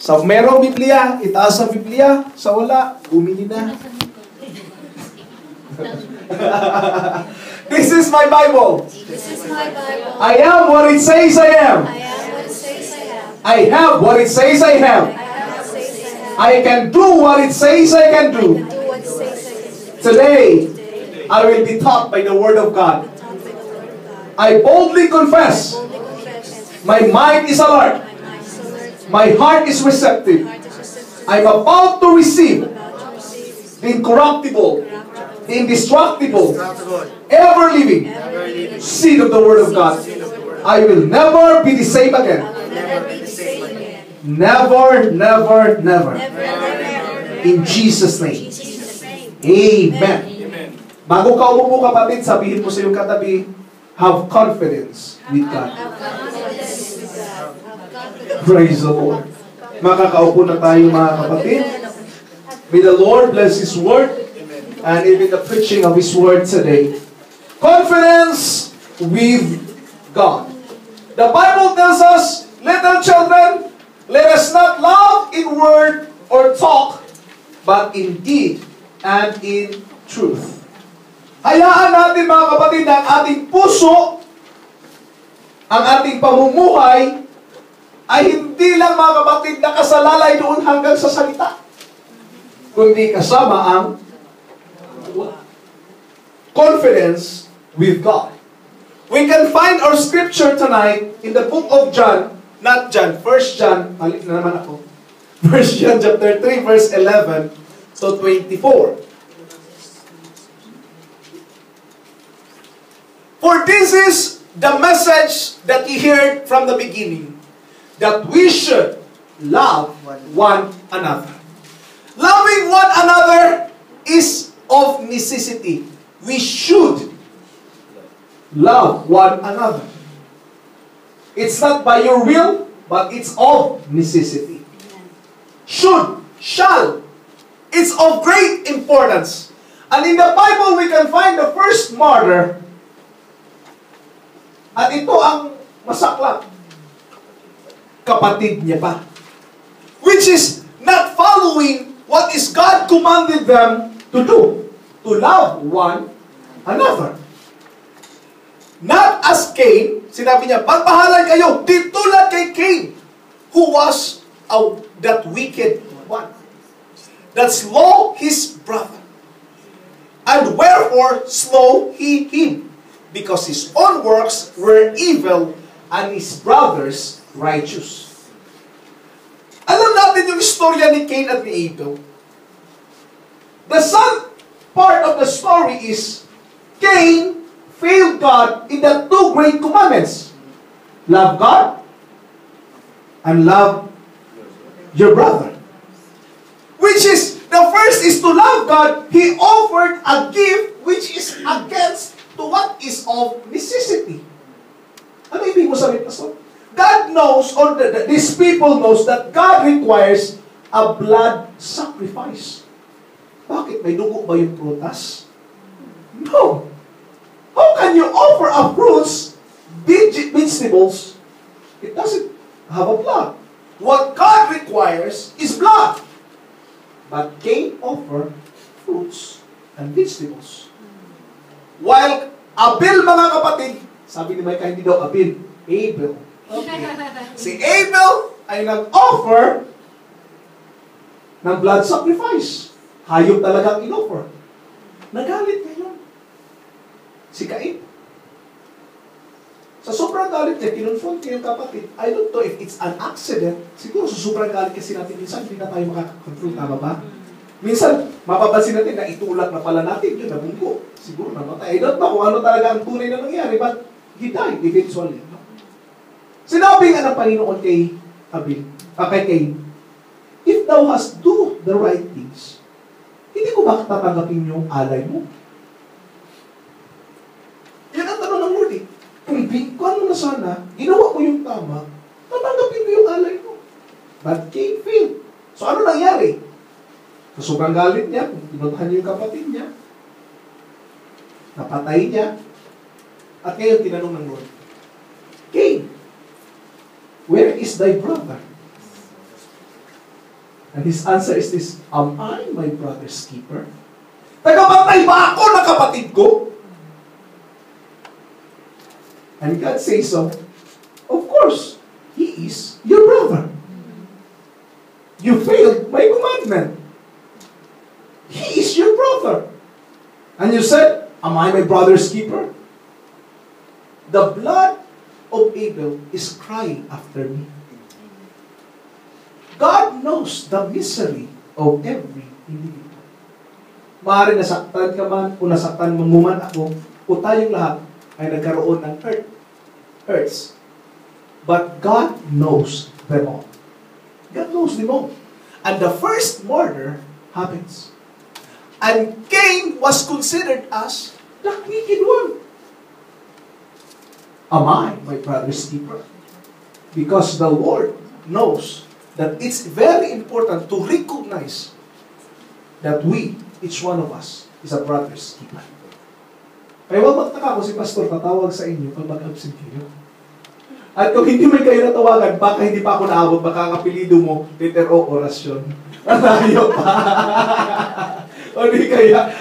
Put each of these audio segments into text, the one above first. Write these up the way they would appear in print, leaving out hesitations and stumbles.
Sa merong Biblia, itaas ang Biblia. Sa wala, bumili na. This is my Bible. This is my Bible. I am what it says I am. I am what it says I am. I have what it says I have. I have what it says I have. I can do what it says I can do. I can do what it says I can do. Today, I will be taught by the Word of God. Taught by the Word of God. I boldly confess. Boldly confess. My mind is alert. My mind is alert. My heart is receptive. My heart is receptive. I'm about to receive About to receive the incorruptible, the indestructible, ever-living every seed of the Word of God. I will never be the same again. I will never be the same again. Never, never, never. Never, never. In Jesus' name. Jesus' name. Amen. Bago ka umupo, kapatid, sabihin mo sa iyong katabi, have confidence with God. Have confidence with God. Have confidence. Praise the Lord. Makakaupo na tayo, mga kapatid. May the Lord bless His Word and even the preaching of His Word today. Confidence with God. The Bible tells us, little children, let us not love in word or talk, but in deed and in truth. Hayaan natin, mga kapatid, na ang ating puso, ang ating pamumuhay, ay hindi lang, mga kapatid, nakasalalay doon hanggang sa salita, kundi kasama ang confidence with God. We can find our scripture tonight in the book of John, not John, 1 John, mali na naman ako, 1 John chapter 3, verse 11 to 24. For this is the message that you heard from the beginning, that we should love one another. Loving one another is of necessity. We should love one another. It's not by your will, but it's of necessity. Should, shall. It's of great importance. And in the Bible, we can find the first martyr. At ito ang masaklap. Kapatid niya pa. Which is not following what is God commanded them to do. To love one another. Not as Cain, sinabi niya, pagpahalan kayo, di tulad kay Cain, who was that wicked one, that slew his brother. And wherefore slew he him? Because his own works were evil, and his brothers righteous. Alam natin yung istorya ni Cain at ni Abel. The sad part of the story is, Cain failed God in the two great commandments. Love God and love your brother. Which is, the first is to love God. He offered a gift which is against to what is of necessity. Ano ibig mo sabihin, Pastor? God knows, or these people knows that God requires a blood sacrifice. Bakit? May dugo ba yung prutas? No. How can you offer a fruits, vegetables? It doesn't have a blood. What God requires is blood. But Cain offered fruits and vegetables. While Abel, mga kapatid, sabi ni Micah, hindi daw Abel, Abel. Okay. Si Abel ay nag-offer ng blood sacrifice. Hayop talagang in-offer. Nagalit ngayon si Cain. Sa sobrang galit niya, kinonfront niya yung kapatid. I don't know if it's an accident. Siguro sa sobrang galit kasi natin, minsan hindi na tayo makaka-confront. Tama ba? Minsan, mapapansin natin na itulak na pala natin yun, nabunggo. Siguro namatay. I don't know kung ano talaga ang tunay na nangyari, but he died eventually. Sinabi nga ng Panginoon kay Abel, kay Cain, if thou hast do the right things, hindi ko bakit tatanggapin yung alay mo? Yan ang tanong ng Lord eh. Kung ano na sana, ginawa ko yung tama, tatanggapin ko yung alay mo. But Cain failed. So ano nangyari? So sobrang galit niya, kung pinuntahan niya yung kapatid niya, napatay niya, at ngayon tinanong ng Lord, Cain, where is thy brother? And his answer is this, am I my brother's keeper? Tagapantay ba ako ng kapatid ko? And God says so, of course, he is your brother. You failed my commandment. He is your brother. And you said, am I my brother's keeper? The blood of Abel is crying after me. God knows the misery of every individual. Maaari nasaktan ka man, o nasaktan mo man ako, o tayong lahat ay nagkaroon ng hurts. But God knows them all. God knows them all. And the first murder happens. And Cain was considered as the wicked one. Am I my brother's keeper? Because the Lord knows that it's very important to recognize that we, each one of us, is a brother's keeper. Kaya huwag magtaka kung si Pastor tatawag sa inyo pag mag-absent kayo. At kung hindi may kayo natawagan, baka hindi pa ako naabot, baka ang apelido mo, letter O, orasyon. Natayo pa. O di kaya,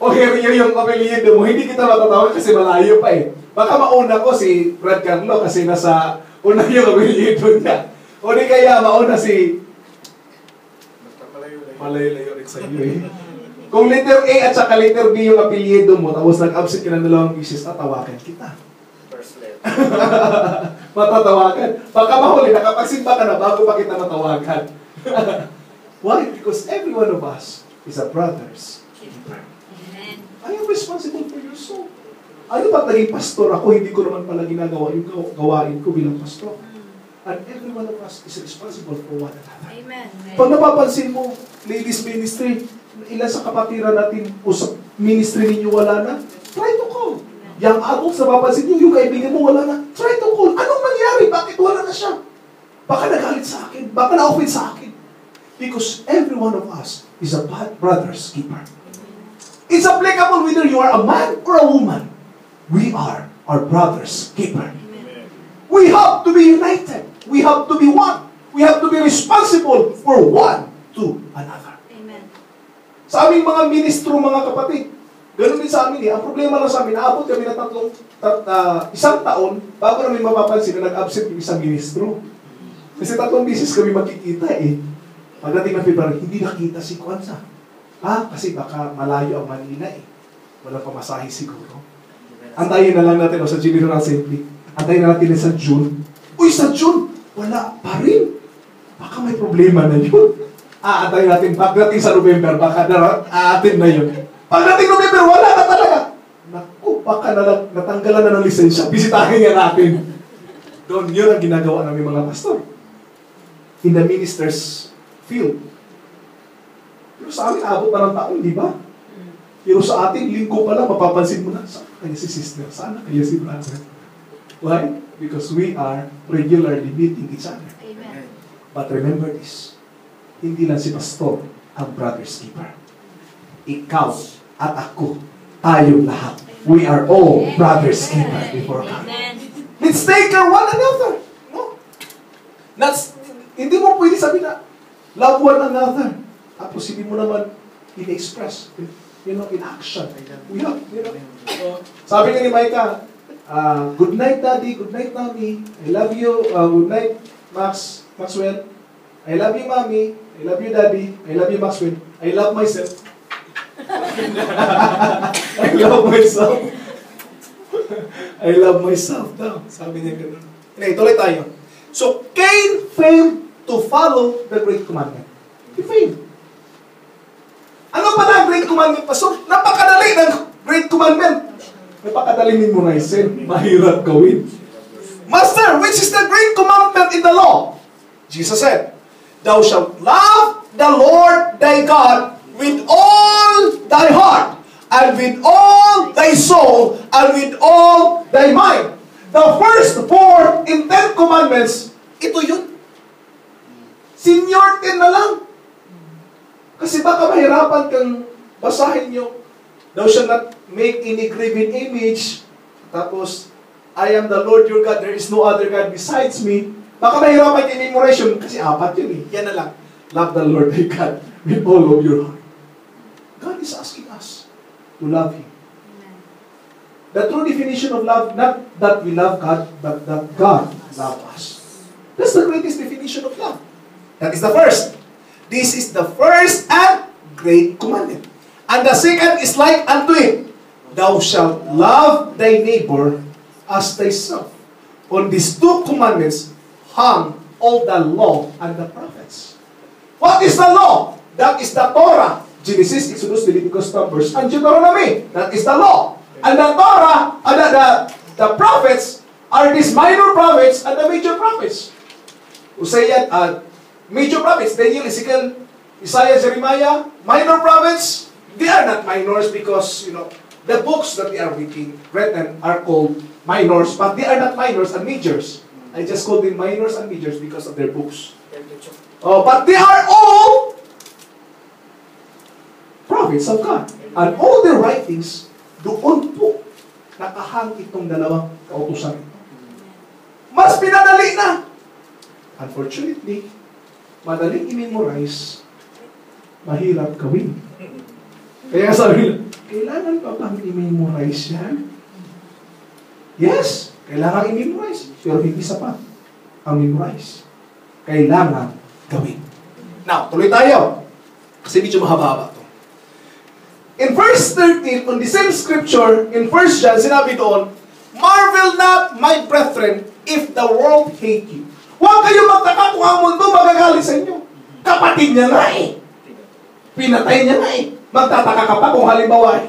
okay, yung apelido mo, hindi kita matatawag kasi malayo pa eh. Baka mauna ko si Brad Carlo kasi nasa una yung apelido niya. O di kaya mauna si malayo-layo rin sa iyo eh. Kung letter A at saka letter B yung apelyido mo, tapos nag-absent ka ng 2 beses, tatawagan kita. First letter. Matatawagan. Baka mahuli, nakapagsimba ka na bago pa kita matawagan. Why? Because every one of us is a brother's keeper. Amen. I am responsible for your soul. Ano ba't naging pastor ako? Hindi ko naman pala ginagawa yung gawain ko bilang pastor. And every one of us is responsible for one another. Amen. Pag napapansin mo, ladies ministry, ilan sa kapatiran natin o sa ministry ninyo wala na, try to call. Young adults, napapansin nyo, yung kaibigan mo wala na, try to call. Anong nangyari? Bakit wala na siya? Baka nagalit sa akin. Baka na-offend sa akin. Because every one of us is a brother's keeper. It's applicable whether you are a man or a woman. We are our brother's keeper. We have to be united. We have to be one. We have to be responsible for one to another. Amen. Sa aming mga ministro, mga kapatid, ganun din sa amin eh. Ang problema lang sa amin, naabot kami na isang taon bago namin mapapansin na nag-absent yung isang ministro. Kasi 3 beses kami magkikita eh. Pagdating ng February, hindi nakita si Kwanza. Kasi baka malayo ang Manila eh. Walang pamasahe siguro. Antayin na lang natin sa General Assembly. Antayin na natin sa June. Uy, sa June, wala pa rin. Baka may problema na yun. Antayin natin. Pagdating sa November, baka aatin na yun. Pagdating November, wala na talaga. Naku, baka natanggalan na ng lisensya. Bisitahin nga natin. Doon, yun ang ginagawa namin mga pastor. In the minister's field. Pero sa amin, abot pa ng taon, di ba? Pero sa atin, linggo pa lang, mapapansin mo na, saan kaya si sister? Saan kaya si brother? Why? Because we are regularly meeting each other. Amen. But remember this, hindi lang si pastor ang brother's keeper. Ikaw at ako, tayong lahat. We are all brother's keeper before God. Amen. Let's take care one another. No? Hindi mo pwede sabihin na, love one another. Tapos hindi mo naman in-express, in action. We have, sabi nga ni Micah, good night, Daddy. Good night, Mommy. I love you. Good night, Maxwell. I love you, Mommy. I love you, Daddy. I love you, Maxwell. I love myself. I love myself. I love myself daw. Sabi niya gano'n. Okay, tuloy tayo. So, Cain failed to follow the Great Commandment. He failed. Ano pala ang Great Commandment? So, napakadali ng Great Commandment. Napakadali memorize. Mahirap gawin. Master, which is the Great Commandment in the law? Jesus said, thou shalt love the Lord thy God with all thy heart, and with all thy soul, and with all thy mind. The first 4 in 10 commandments, ito yun. Senior 10 na lang. Kasi baka mahirapan kang basahin yung thou shalt not make any graven image. Tapos, I am the Lord your God, there is no other God besides me. Baka mahirapan yung memorization kasi 4 yun eh. Yan na lang. Love the Lord thy God with all of your heart. God is asking us to love Him. The true definition of love, not that we love God, but that God loves us. That's the greatest definition of love. That is the first. This is the first and great commandment. And the second is like unto it. Thou shalt love thy neighbor as thyself. On these two commandments hung all the law and the prophets. What is the law? That is the Torah. Genesis, Exodus, Leviticus, Numbers, and Deuteronomy. That is the law. And the Torah, the prophets are these minor prophets and the major prophets. Hosea, major prophets, Daniel, Ezekiel, Isaiah, Jeremiah, minor prophets. They are not minors because, the books that they are written are called minors, but they are not minors and majors. I just call them minors and majors because of their books. But they are all prophets of God. And all their writings, doon po nakahang itong dalawang kautusan ito. Mas pinadali na. Unfortunately, madaling i-memorize, mahirap gawin. Kaya sabi nila, kailangan pa bang i-memorize yan? Yes, kailangan i-memorize. Pero hindi sapat ang memorize. Kailangan gawin. Now, tuloy tayo. Kasi medyo mahaba-haba to. In verse 13, on the same scripture, in 1 John, sinabi doon, marvel not, my brethren, if the world hate you. Huwag kayo magtaka kung ang mundo magagalit sa inyo. Kapatid niya nga eh. Pinatay niya nga eh. Magtataka ka pa kung halimbawa eh,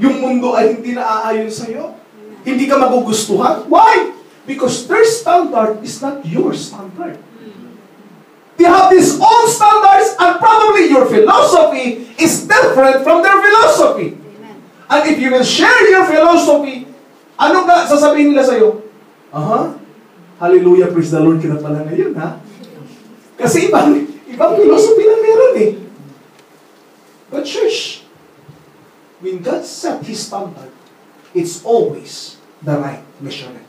yung mundo ay hindi naaayon sa iyo. Hindi ka magugustuhan. Why? Because their standard is not your standard. They have these own standards and probably your philosophy is different from their philosophy. And if you will share your philosophy, ano nga sasabihin nila sa iyo? Hallelujah, praise the Lord ka na pala ngayon, ha? Kasi ibang philosophy lang meron eh. But church, when God set His standard, it's always the right measurement.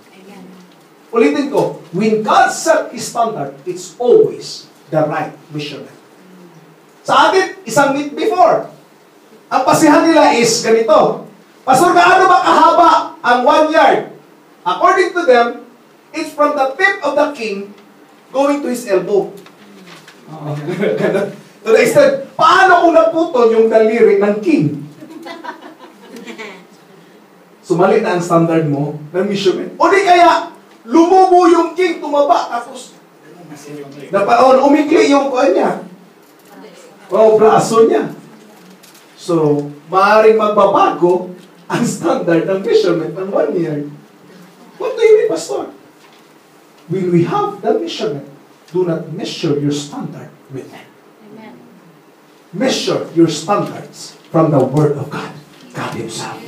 Ulitin ko, when God set His standard, it's always the right measurement. Sa atin, isang meet before. Ang pasihan nila is ganito. Pastor, gaano ba kahaba ang 1 yard? According to them, it's from the tip of the king going to his elbow. To the extent, paano kung naputol yung daliri ng king? Sumali na ang standard mo ng measurement. O di kaya, lumubo yung king, tumaba, tapos umikli yung kuha niya. Braso niya. So, maaaring magbabago ang standard ng measurement ng 1 year. What do you mean, Pastor? When we have the measurement, do not measure your standard with them. Measure your standards from the Word of God. God Himself.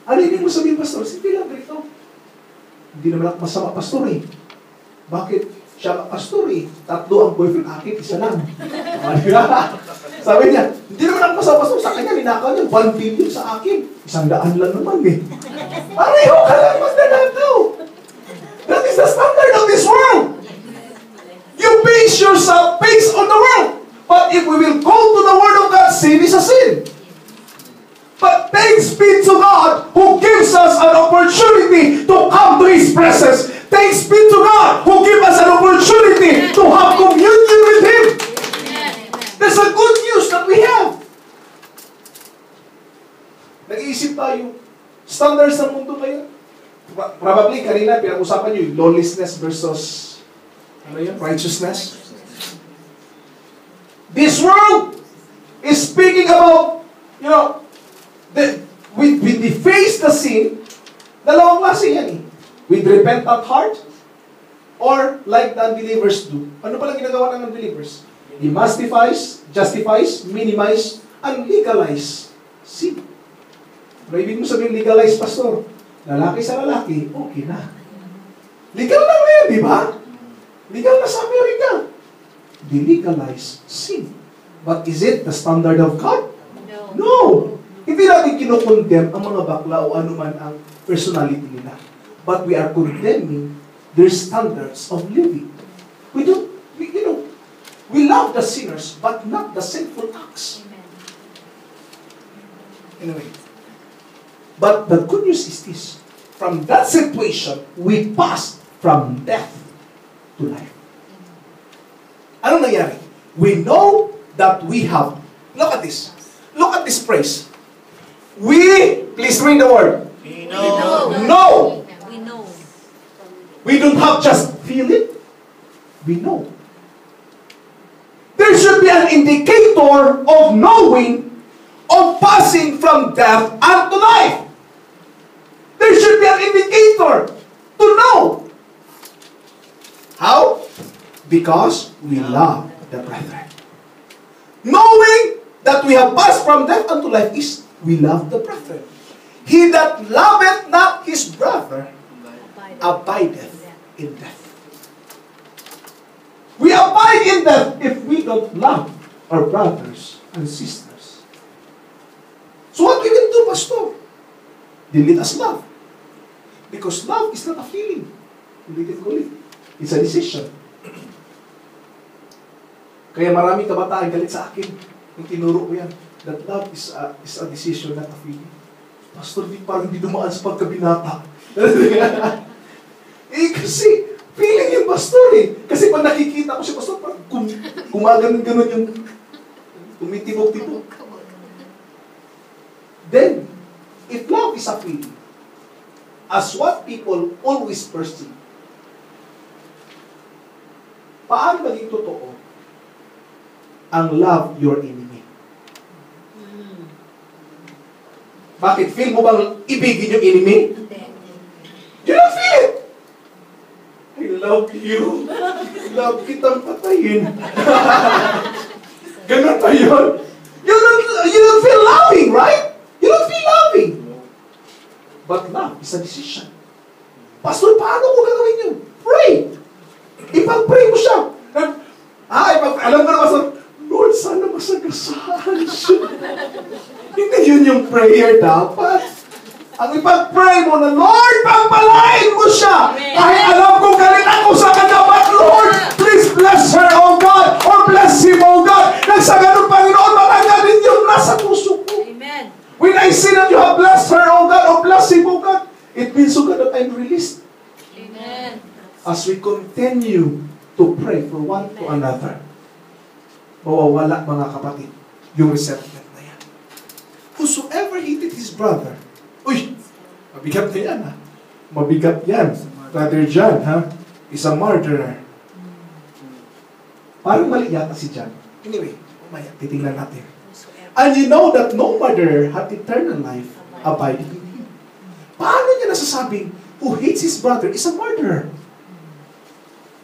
Ano ibig mo sabihin, Pastor? Sige lang, ganito. Hindi naman ako masama, Pastor eh. Bakit? Siya Pastor eh. 3 ang boyfriend, akin, 1 lang. Sabi niya, hindi naman ako masama, Pastor. Sa kanya, ninakaw niya, 1 billion sa akin. 100 lang naman eh. Pareho ka lang, magnanakaw. That is the standard of this world. You base yourself based on the world. But if we will go to the Word of God, sin is a sin. But thanks be to God who gives us an opportunity to come to His presence. Thanks be to God who gives us an opportunity to have communion with Him. That's a good news that we have. Nag-iisip tayo, standards ng mundo ngayon. Probably kanina pinag-usapan nyo yung lawlessness versus righteousness. This world is speaking about, when they face the sin, dalawang klase yan eh. With repentant heart, or like the unbelievers do. Ano palang ginagawa ng unbelievers? He justifies, minimize, and legalize sin. Ano ibig mo sabihin legalize, Pastor? Lalaki sa lalaki, okay na. Legal na ngayon, di ba? Legal na sa Amerika. They legalize sin. But is it the standard of God? No. Hindi natin kinukondemn ang mga bakla o anuman ang personality nila. But we are condemning their standards of living. We love the sinners, but not the sinful acts. Anyway, but the good news is this. From that situation, we passed from death to life. Anong nangyari? We know that we have, look at this. Look at this phrase. Please read the word. We know. We know. We don't have just feel it. We know. There should be an indicator of knowing, of passing from death unto life. There should be an indicator to know. How? Because we love the brethren. Knowing that we have passed from death unto life is we love the brethren. He that loveth not his brother abideth in death. We abide in death if we don't love our brothers and sisters. So what we will do, Pastor? Then let us love. Because love is not a feeling. It's a decision. Kaya maraming kabataan galit sa akin nung tinuro ko yan. That love is a decision, not a feeling. Pastor, parang di dumaan sa pagkabinata. Kasi feeling yung pastor eh. Kasi pag nakikita ko si pastor, parang gumaganon-ganon yung tumitibok-tibok. Then, if love is a feeling, as what people always perceive, paano maging totoo ang love your enemy? Bakit? Feel mo bang ibigin yung enemy? You don't feel it. I love you. Love kitang patayin. Ganun pa yun. You don't feel loving, right? You don't feel loving. But love is a decision. Pastor, paano ko gagawin yun? Pray. Ipag-pray mo siya. Alam ko na, Pastor, Lord, sana masagasaan siya. Hindi yun yung prayer dapat. Ang ipag-pray mo na, Lord, pagpalain mo siya. Kahit alam ko galit ako sa kanya, but Lord, please bless her, oh God, or bless him, oh God. Nang sa ganun, Panginoon, matanggalin yung nasa puso ko. Amen. When I see that you have blessed her, oh God, or bless him, oh God, it means, oh God, that I'm released. Amen. As we continue to pray for one to another, mawawala, mga kapatid, yung resentment na yan. Whosoever hated his brother, uy, mabigat na yan, ha? Mabigat yan. Brother John, ha? Is a murderer. Parang mali yata si John. Anyway, umaya, titingnan natin. And you know that no murderer had eternal life abiding in him. Paano niya nasasabing, who hates his brother is a murderer?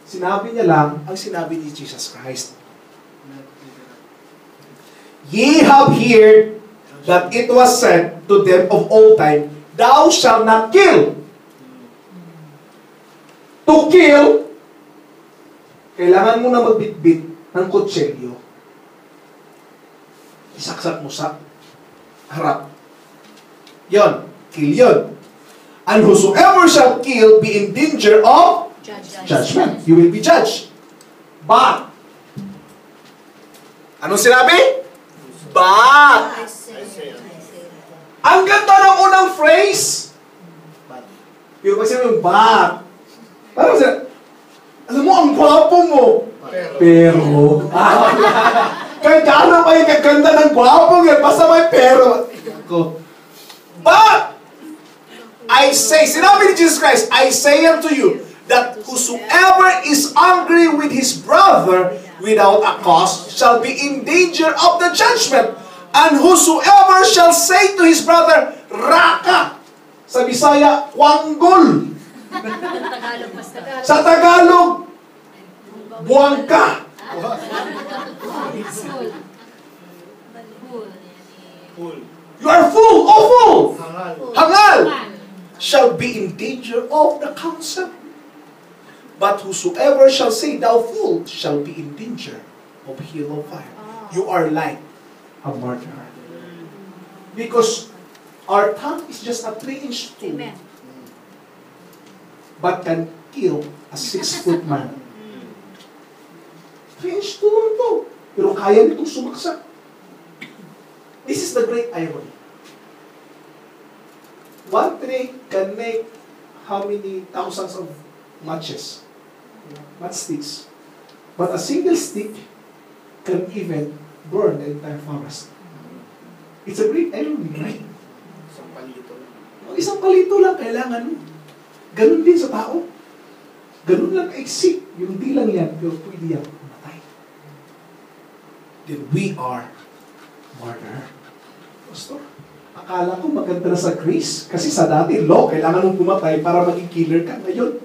Sinabi niya lang ang sinabi ni Jesus Christ. Ye have heard that it was said to them of old time, thou shalt not kill. To kill, kailangan mo na magbitbit ng kutsilyo. Isaksak mo sa harap. Yon, kill yon. And whosoever shall kill be in danger of judgment. You will be judged. But, anong sinabi? But, ang ganda ng unang phrase. Pero pag sinabi, but, parang sinabi, alam mo, ang gwapo mo. Pero, kahit gano'n kayo kaganda ng gwapo yan, basta may pero. But, I say, sinabi ni Jesus Christ, I say unto you, that whosoever is angry with his brother without a cause shall be in danger of the judgment. And whosoever shall say to his brother, Raka, sa Bisaya, Wanggol. Sa Tagalog, Buwangka. You are full, oh full. Hangal. Shall be in danger of the council. But whosoever shall say, thou fool, shall be in danger of hell of fire. You are like a murderer. Because our tongue is just a 3-inch tool. Amen. But can kill a 6-foot man. 3-inch tool lang to. Pero kaya nitong sumaksak. This is the great irony. One tree can make how many thousands of matches? Matchsticks. But a single stick can even burn the entire forest. It's a great irony, right? Isang palito lang. Isang palito lang kailangan mo. Ganun din sa tao. Ganun lang kaiksi. Yung di lang yan, pero pwede yan pumatay. Then we are murder. Pastor, akala ko maganda na sa grace. Kasi sa dati, law, kailangan mong pumatay para maging killer ka. Ngayon,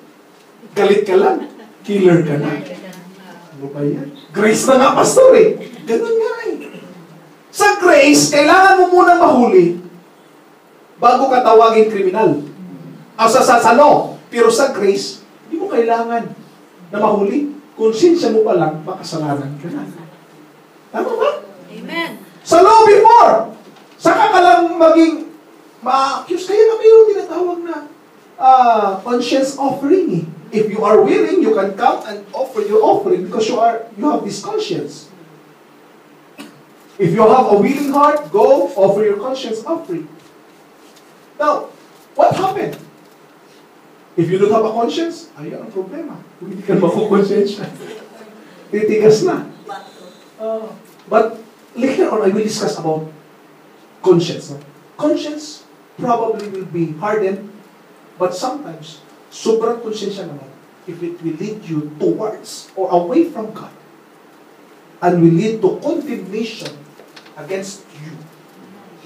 galit ka lang. Killer ka na. Ano ba yan? Grace na nga, pastor eh. Ganun nga eh. Sa grace, kailangan mo munang mahuli bago ka tawagin kriminal. Sa law. Pero sa grace, hindi mo kailangan na mahuli. Konsensya mo pa lang, makasalanan ka na. Tama ba? Amen. Sa law before, saka ka lang maging ma-accuse. Kaya nga mayroon tinatawag na conscience offering eh. If you are willing, you can come and offer your offering because you have this conscience. If you have a willing heart, go offer your conscience offering. Now, what happened? If you don't have a conscience, ayun ang problema. Kung hindi ka makukonsensya, titigas na. But later on, I will discuss about conscience. No? Conscience probably will be hardened, but sometimes, sobrang konsensya naman, if it will lead you towards or away from God, and will lead to condemnation against you.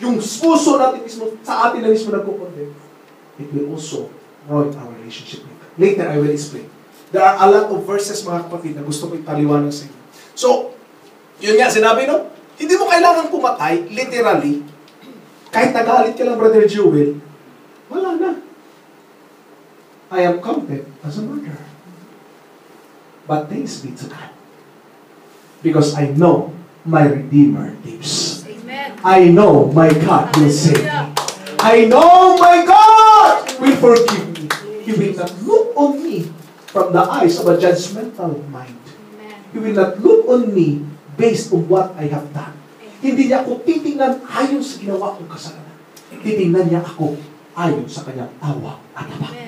Yung puso natin mismo, sa atin na mismo nagkukondemn, it will also ruin our relationship with God. Later, I will explain. There are a lot of verses, mga kapatid, na gusto ko ipaliwanag sa inyo. So, yun nga, sinabi, no? Hindi mo kailangan pumatay, literally. Kahit nagalit ka lang, Brother Jewel, wala na. I am counted as a murderer. But thanks be to God. Because I know my Redeemer lives. Amen. I know my God will save me. I know my God will forgive me. He will not look on me from the eyes of a judgmental mind. He will not look on me based on what I have done. Hindi niya ako titingnan ayon sa ginawa kong kasalanan. Titingnan niya ako ayon sa kanyang awa at habag.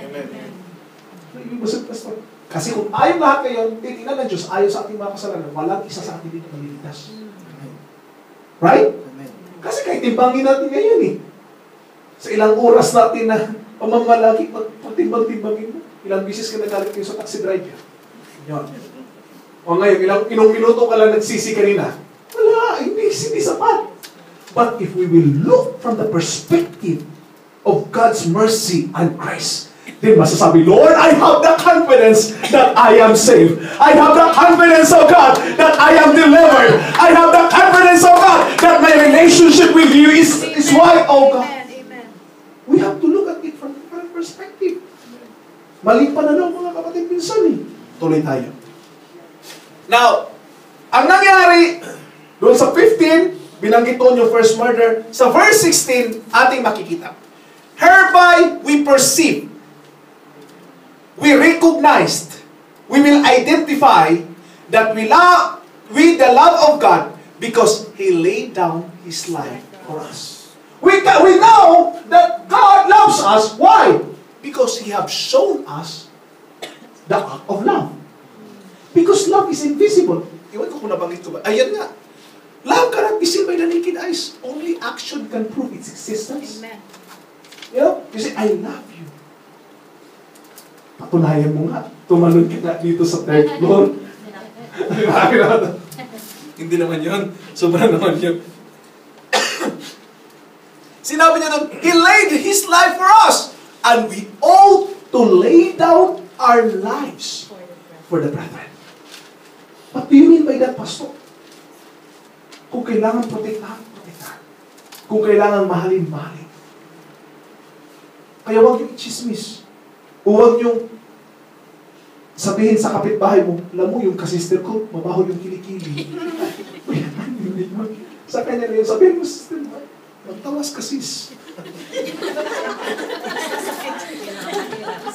Kasi kung ayon lahat ngayon, titingnan ng Diyos ayon sa ating mga kasalanan, walang isa sa atin dito maliligtas. Right? Kasi kahit timbangin natin ngayon eh. Sa ilang oras natin na pamamalaki, pagtimbang-timbangin mo, ilang bisis ka nagalit kayo sa taxi driver. Yun. O ngayon, ilang minuto ka lang nagsisi kanina. Wala, hindi sapat. But if we will look from the perspective of God's mercy and grace, then masasabi, Lord, I have the confidence that I am saved. I have the confidence of God that I am delivered. I have the confidence of God that my relationship with you is why, oh God. We have to look at it from a different perspective. Maling pananaw, mga kapatid, minsan eh. Tuloy tayo. Now, ang nangyari, doon sa 15, binanggit doon yung first murder. Sa verse 16, ating makikita. Hereby we perceive, we recognized, we will identify that we love with the love of God because He laid down His life for us. We know that God loves us. Why? Because He has shown us the act of love. Because love is invisible. Iwan ko kung nabanggit ko ba. Ayan nga. Love cannot be seen by the naked eyes. Only action can prove its existence. Amen. You know? You say, I love you. Patunayan mo nga. Tumalon ka na dito sa third floor. Hindi naman yun. Sobra naman yun. Sinabi niya doon, He laid His life for us. And we ought to lay down our lives for the brethren. What do you mean by that, Pastor? Kung kailangan protektahan, protektahan. Kung kailangan mahalin, mahalin. Kaya huwag niyong i-chismis. O huwag niyong sabihin sa kapitbahay mo, alam mo yung kasister ko, mabaho yung kilikili. Sa kanya na yun, sabihin mo, sister mo, magtawas ka sis.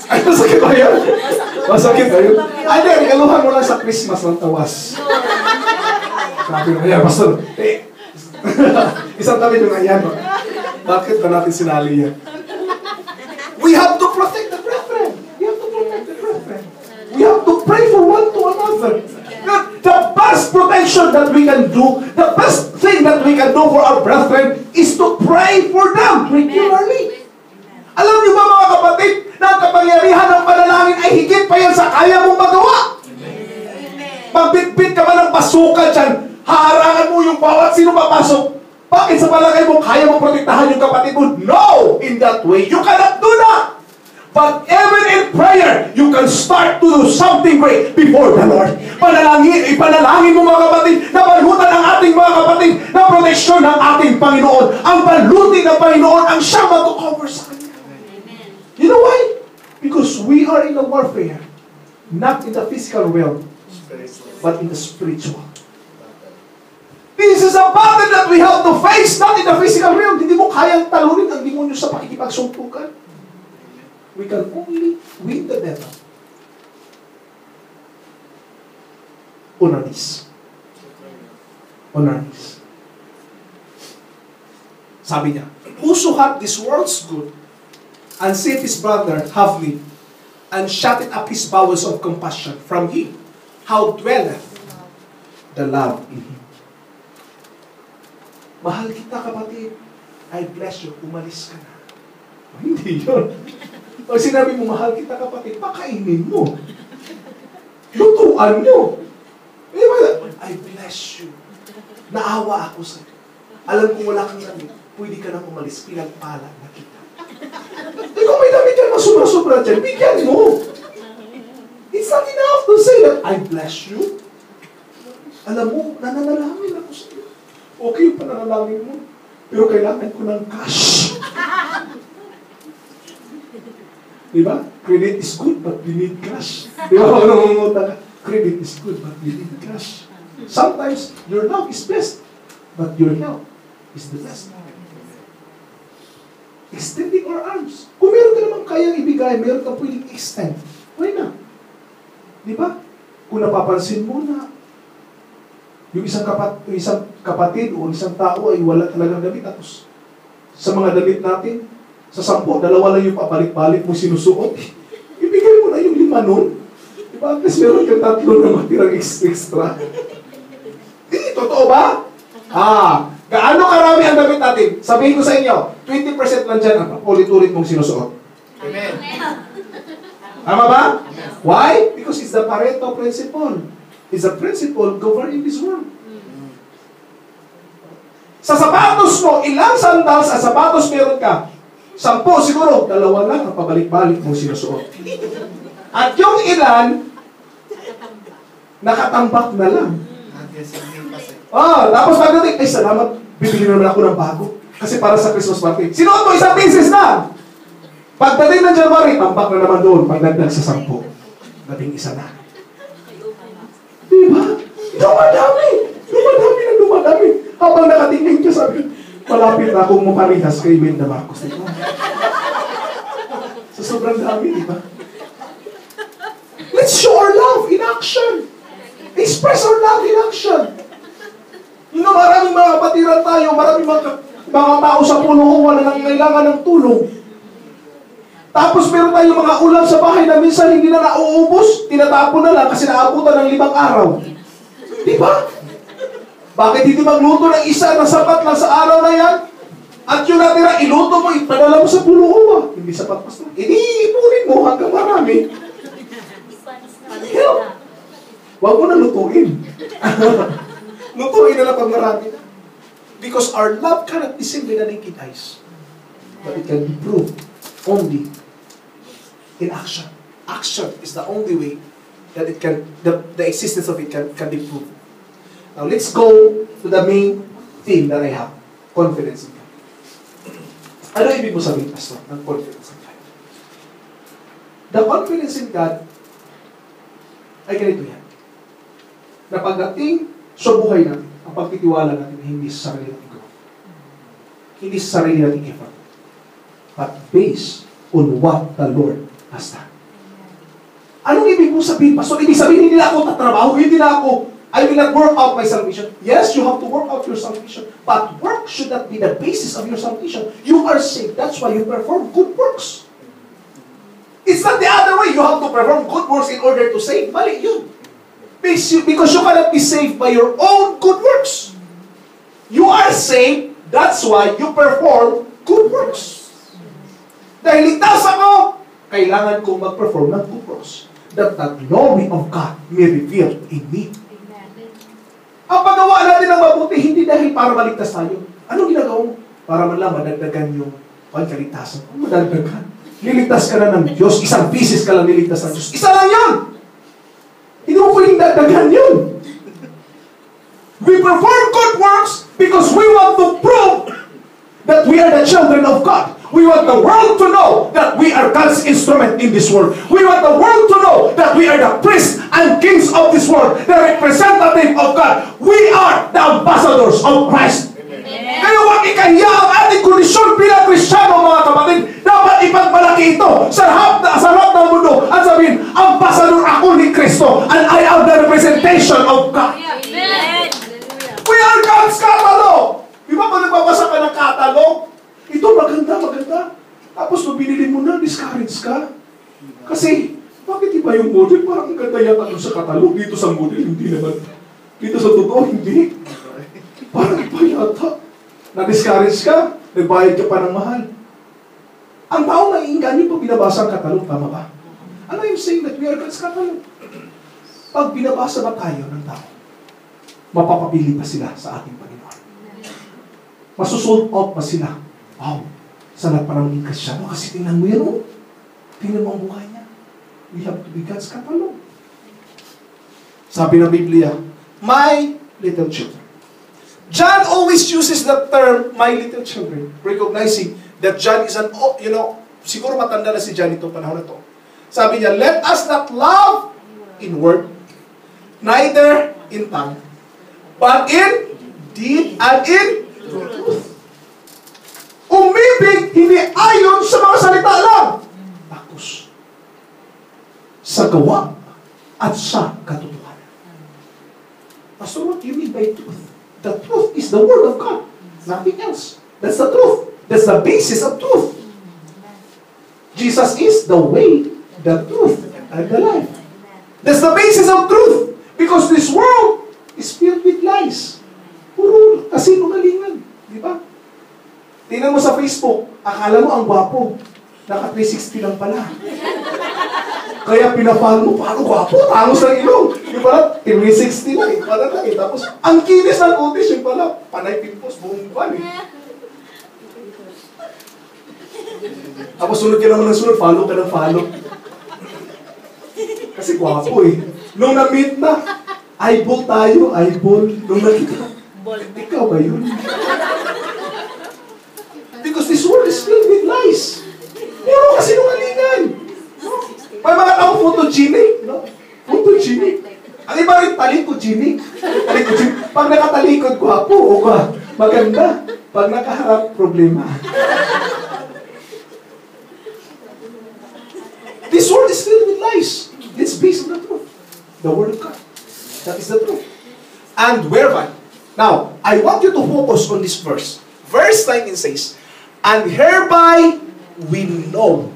Ay, masakit ba yun? Masakit ba yun? Ay, hindi, regaluhan mo lang sa Christmas ng tawas. Sabi ko, kaya, Pastor, isang tabi yung ayan. Bakit ba natin sinali yan? We have to protect the brethren. We have to protect the brethren. We have to pray for one to another. The best protection that we can do, the best thing that we can do for our brethren is to pray for them regularly. Alam niyo ba mga kapatid, na ang kapangyarihan ng panalangin ay higit pa yan sa kaya mong magawa. Magbitbit ka ba ng basuka dyan, haharangan mo yung bawat sino papasok. Bakit sa palagay mo kaya mong protektahan yung kapatid mo? No! In that way, you cannot do that! But even in prayer, you can start to do something great before the Lord. Ipanalangin mo mga kapatid, na balutan ang ating mga kapatid, na proteksyon ng ating Panginoon. Ang balutin ng Panginoon ang siyang mag-cover sa kanya. You know why? Because we are in a warfare, not in the physical realm, but in the spiritual. This is a battle that we have to face, not in the physical realm. Hindi mo kayang talunin ang demonyo sa pakikipagsumpukan. We can only win the devil on our knees. On our knees. Sabi niya, whoso hath this world's good, and seeth his brother have need, and shutteth up his bowels of compassion from him, how dwelleth the love in him. Mahal kita, kapatid. I bless you. Umalis ka na. Hindi yun. Pag sinabi mo, mahal kita, kapatid, pakainin mo. Lutuan mo. I bless you. Naawa ako sa iyo. Alam kong wala kang damit, pwede ka nang umalis, pinagpala na kita. Kung may damit ka, masubra-subra dyan, bigyan mo. It's not enough to say that, I bless you. Alam mo, nananalangin ako sa iyo. Okay yung pananalangin mo, pero kailangan ko ng cash. Diba? Credit is good, but we need cash. Diba? Credit is good, but we need cash. Sometimes, your love is best, but your help is the best. Extending our arms. Kung meron ka naman kayang ibigay, meron ka pwedeng extend. Why not? Diba? Kung napapansin mo na yung isang kapatid o isang tao ay wala talagang damit, tapos sa mga damit natin, sa 10, 2 lang yung pabalik-balik mo sinusuot. Ibigay mo na yung 5 nun. Diba? At least meron kang 3 na matirang extra. Hindi, totoo ba? Gaano karami ang damit natin? Sabihin ko sa inyo, 20% lang dyan ang ulit-ulit mong sinusuot. Amen. Tama ba? Why? Because it's the Pareto principle. It's a principle governing this world. Sa sapatos mo, ilang sandals at sapatos meron ka? 10 siguro, 2 lang ang pabalik-balik mong sinusuot. At yung ilan, nakatambak na lang. Tapos pagdating, ay salamat, bibili naman ako ng bago. Kasi para sa Christmas party. Sinuot mo, 1 pieces na! Pagdating ng January, tambak na naman doon, pagdagdag sa 10. 11 na. Diba? Dumadami na dumadami. Habang nakatingin ka, sabi, malapit na akong maparihas kay Imelda Marcos. Diba? Sa sobrang dami, diba? Let's show our love in action. Express our love in action. You know, maraming mga kapatiran tayo, maraming mga tao sa puno wala nang kailangan ng tulong. Tapos meron tayong mga ulam sa bahay na minsan hindi na nauubos, tinatapon na lang kasi naabutan ng 5 araw. Diba? Bakit hindi magluto ng isa na sapat lang sa araw na yan? At yung natira, iluto mo, ipadala mo sa puno. Hindi sapat, Pastor. Ipunin mo hanggang marami. Huwag mo na lutuin. Lutuin na lang pag marami. Because our love cannot be seen with the naked eyes. But it can be proved only in action. Action is the only way that it can, the existence of it can be proved. Now let's go to the main theme that I have. Confidence in God. Ano ibig mo sabihin, Pastor, ng confidence in God? The confidence in God ay ganito yan. Na pagdating sa buhay natin, ang pagtitiwala natin hindi sa sarili natin growth. Hindi sa sarili natin effort. But based on what the Lord has done. Anong ibig mo sabihin, Pastor? Ibig sabihin, hindi na ako tatrabaho, hindi na ako I will not work out my salvation. Yes, you have to work out your salvation. But work should not be the basis of your salvation. You are saved. That's why you perform good works. It's not the other way. You have to perform good works in order to save. Mali yun. Because you cannot be saved by your own good works. You are saved. That's why you perform good works. Dahil ligtas ako, kailangan kong mag-perform ng good works. That the glory of God may reveal in me. Ang paggawa natin ng mabuti, hindi dahil para maligtas tayo. Anong ginagawa mo? Para man lang madagdagan yung pagkaligtasan. Madagdagan. Niligtas ka na ng Diyos. Isang pieces ka lang niligtas ng Diyos. Isa lang yun! Hindi mo pwedeng dagdagan yun. We perform good works because we want to prove that we are the children of God. We want the world to know that we are God's instrument in this world. We want the world to know that we are the priests and kings of this world, the representative of God. We are the ambassadors of Christ. Kaya huwag ikahiya ang ating kondisyon bilang Kristiyano, mga kapatid. Dapat ipagmalaki ito sa harap ng mundo at sabihin, ambassador ako ni Kristo and I am the representation of God. We are God's catalog. Di ba pag nagbabasa ka ng catalog, ito maganda. Tapos nung binili mo na, discourage ka. Kasi, bakit iba yung model? Parang ang ganda yata sa catalog. Dito sa model, hindi naman. Dito sa totoo, hindi. Parang iba yata. Na-discourage ka, nagbayad ka pa ng mahal. Ang tao naiinganyo pag binabasa ang catalog, tama ba? Ano yung saying that we are God's catalog? Pag binabasa ba tayo ng tao, mapapabili pa sila sa ating Panginoon. Masusold out pa sila. Wow, sana parang maging Kristyano kasi tingnan mo yan, oh. Tingnan mo ang mukha niya. We have to be God's catalog. Sabi ng Biblia, my little children. John always uses the term, my little children, recognizing that John is an, siguro matanda na si John itong panahon na to. Sabi niya, let us not love in word, neither in tongue, but in deed and in truth. Umibig, hindi ayon sa mga salita lang. Takos. Sa gawa at sa katotohanan. Pastor, what do you mean by truth? The truth is the Word of God. Nothing else. That's the truth. That's the basis of truth. Jesus is the way, the truth, and the life. That's the basis of truth. Because this world is filled with lies. Puro kasinungalingan. Di ba? Tingnan mo sa Facebook, akala mo ang gwapo. Naka 360 lang pala. Kaya pinapalo mo, paano gwapo? Tangos ng ilong. Yung pala, 360 lang. Parang lang. Tapos, ang kinis ng kutis, yung pala, panay pimpos, buong buwan eh. Tapos sunod ka naman ng sunod, follow ka ng follow. Kasi gwapo eh. Nung na-meet na, eyeball tayo, eyeball. Nung nakita, ikaw ba yun? Because this world is filled with lies. Puro kasi nungalingan. May mga tao photogenic, no? Photogenic. Ang iba rin talikogenic. Pag nakatalikod, gwapo o ka, maganda. Pag nakaharap, problema. This world is filled with lies. It's based on the truth. The Word of God. That is the truth. And whereby? Now, I want you to focus on this verse. Verse 19 says, and hereby we know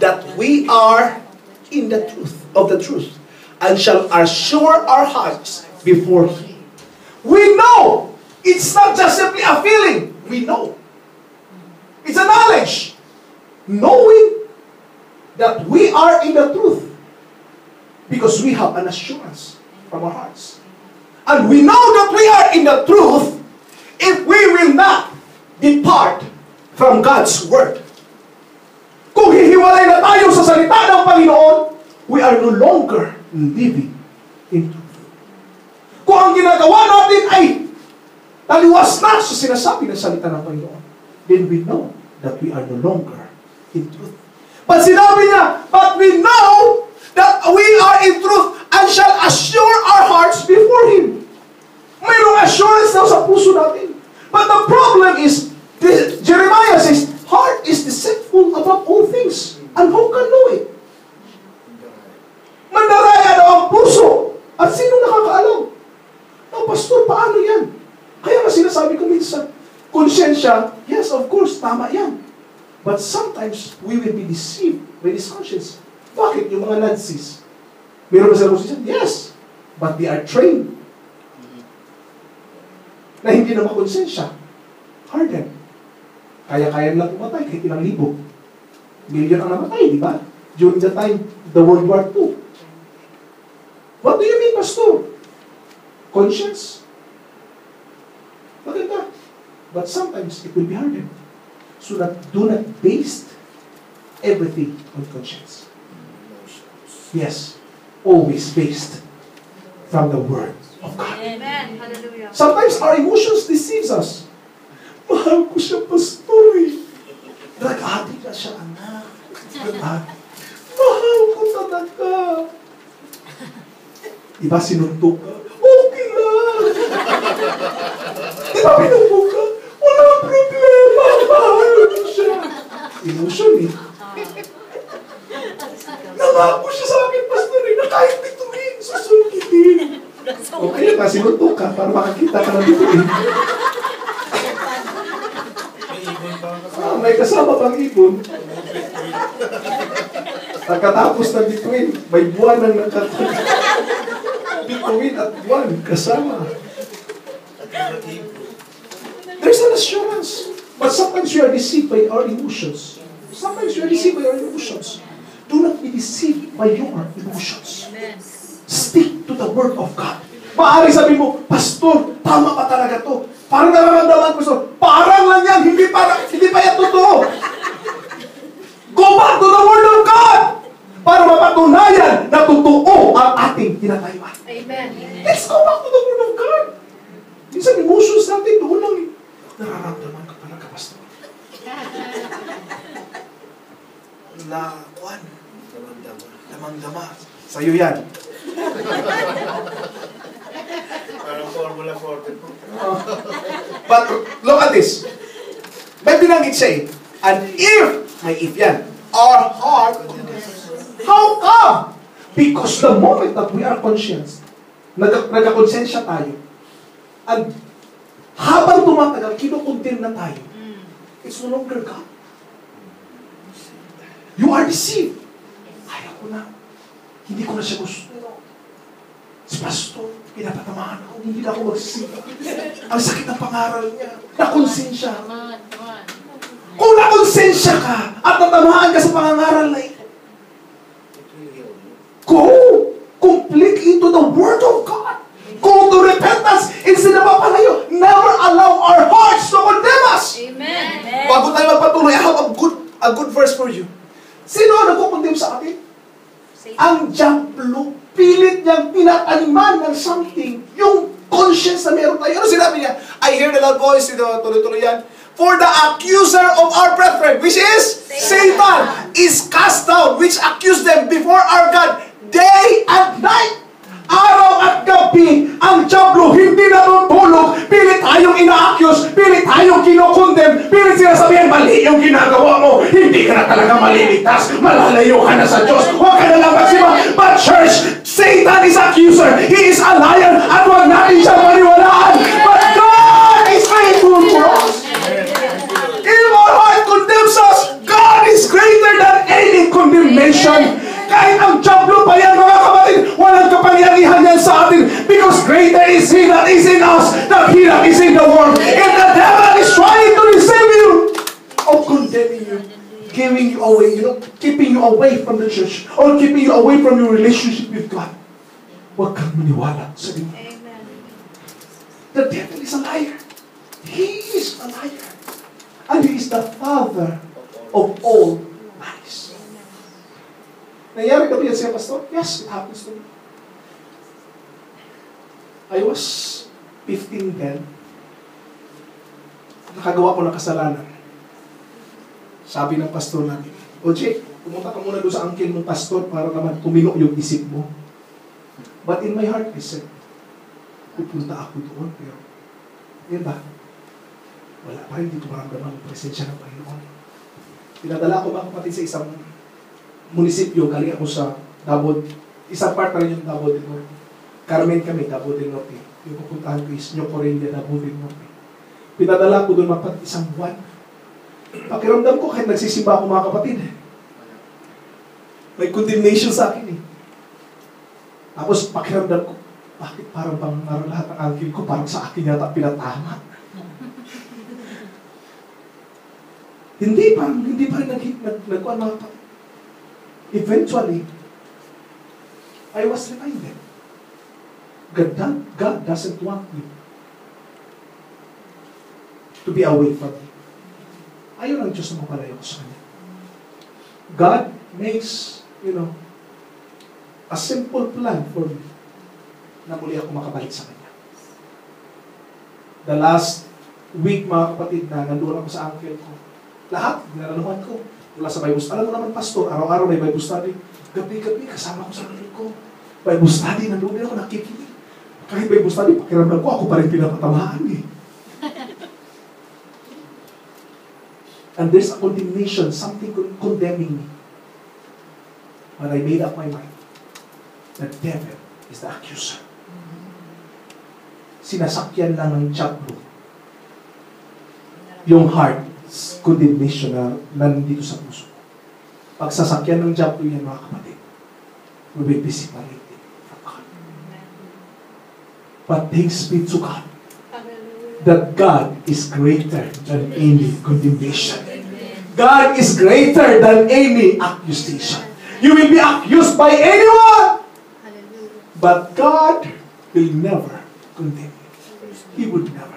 that we are in the truth of the truth, and shall assure our hearts before Him. We know. It's not just simply a feeling. We know. It's a knowledge. Knowing that we are in the truth. Because we have an assurance from our hearts. And we know that we are in the truth if we will not depart from God's Word. Kung hihiwalay na tayo sa salita ng Panginoon, we are no longer living in truth. Kung ang ginagawa natin ay taliwas na sa sinasabi ng salita ng Panginoon, then we know that we are no longer in truth. But sinabi niya, but we know that we are in truth and shall assure our hearts before Him. Mayroong assurance daw sa puso natin. But the problem is, Jeremiah says, heart is deceitful above all things. And who can know it? Mandaraya daw ang puso. At sino nakakaalam? minsan, konsensya, yes, of course, tama yan. But sometimes, we will be deceived by this conscience. Bakit? Yung mga Nazis, meron ba sila konsensya? Yes. But they are trained na hindi na makonsensya. Hardened. Kaya-kaya lang pumatay kahit ilang libo. Million ang namatay, di ba? During the time, the World War II. What do you mean, Pastor? Conscience? Maganda. But sometimes, it will be hardened. So that do not base everything on conscience. Yes. Always based from the Word of God. Amen. Hallelujah. Sometimes our emotions deceives us. Mahal ko siya, Pastor. Nag-ati ka siya, anak. Mahal ko talaga. Diba sinuntok ka? Okay lang. Diba pinuntok ka? Wala problema. Mahal ko siya. Emotion eh. Nangako siya sa akin, Pastor, na kahit bituin, susungitin. Okay na, sinuntok ka para makakita ka ng bituin. May kasama pang ibon. Pagkatapos ng bituin, may buwan ng nakatulog. Bituin at buwan, kasama. There's an assurance. But sometimes we are deceived by our emotions. Sometimes we are deceived by our emotions. Do not be deceived by your emotions. Stick to the Word of God. Maaari sabi mo, Pastor, tama pa talaga to. Parang nararamdaman ko, parang lang yan, hindi pa yan totoo. Go back to the Word of God para mapatunayan na totoo ang ating tinatayuan. Amen. Let's go back to the Word of God. Minsan emotions natin doon lang eh. Nararamdaman ka talaga, Pastor. Kuan. Lamang-dama. Sa'yo yan. Parang Formula 40 po. But look at this. May binanggit siya eh. And if, may if yan, our heart, how come? Because the moment that we are conscious, nagkakonsensya tayo, and habang tumatagal, kinukuntin na tayo, it's no longer God. You are deceived. Ayaw ko na. Hindi ko na siya gusto. Si Pastor, pinapatamaan ako. Hindi na ako magsisita. Ang sakit ng pangaral niya. Nakonsensya. Kung nakonsensya ka at natamaan ka sa pangangaral na ito, go completely to the Word of God. Go to repentance instead of papalayo. Never allow our hearts to condemn us. Amen. Bago tayo magpatuloy, I have a good verse for you. Sino ang nagkukondem sa atin? Ang diablo. Pilit niyang pinataniman ng something. Yung conscience na meron tayo. Ano sinabi niya? I hear the loud voice. Tuloy-tuloy yan. For the accuser of our brethren, which is Satan, is cast down, which accused them before our God day and night. Araw at gabi, ang diablo hindi natutulog. Pilit tayong ina-accuse, pilit tayong kinokondem, pilit sinasabihin, mali yung ginagawa mo. Hindi ka na talaga maliligtas. Malalayo ka na sa Diyos. Huwag ka na lang magsima. But church, Satan is accuser. He is a liar. At huwag natin siyang maniwalaan. But God is faithful to us. If our heart condemns us, God is greater than any condemnation. Kahit ang diablo pa yan, mga kapatid, walang kapangyarihan yan sa atin because greater is He that is in us than he that is in the world. And the devil is trying to deceive you or condemning you, giving you away, keeping you away from the church or keeping you away from your relationship with God. Huwag kang maniwala sa Diyos. The devil is a liar. He is a liar. And he is the father of all lies. Nangyari ka ba yan siya, Pastor? Yes, it happens to me. I was 15 then. Nakagawa ko ng kasalanan. Sabi ng pastor namin, O Jake, pumunta ka muna doon sa uncle mong pastor para naman tumino yung isip mo. But in my heart, I said, pupunta ako doon. Pero, yan ba? Wala pa rin, hindi ko maramdaman ang presensya ng Panginoon. Pinadala ko mga kapatid sa isang munisipyo, galing ako sa Davao. Isang part pa rin yung Davao del Norte. Carmen kami, Davao del Norte. Yung pupuntahan ko is New Corelia, Davao del Norte. Pinadala ko doon mapat isang buwan. Pakiramdam ko kahit nagsisimba ako mga kapatid. May condemnation sa akin eh. Tapos pakiramdam ko, bakit parang lahat ng angkin ko parang sa akin yata pinatama? Hindi pa rin nagkuhan mga kapatid. Eventually, I was reminded, God doesn't want me to be away from me. Ayaw ng Diyos na mapalayo ko sa Kanya. God makes, a simple plan for me na muli ako makabalik sa Kanya. The last week, mga kapatid, na nandoon ako sa uncle ko, lahat, dinalaluhan ko. Wala sa Bible study. Alam mo naman, pastor, araw-araw may Bible study. Gabi-gabi, kasama ko sa uncle ko. Bible study, nandoon din ako nakikinig. Kahit Bible study, pakiramdam ko, ako pa rin pinapatamaan eh. And there's a condemnation, something condemning me. But I made up my mind. The devil is the accuser. Sinasakyan lang ng diablo yung heart condemnation na nandito sa puso. Pag sasakyan ng diablo yan, mga kapatid, we will be separated from God. But thanks be to God that God is greater than any condemnation. God is greater than any accusation. You will be accused by anyone, but God will never condemn you. He would never.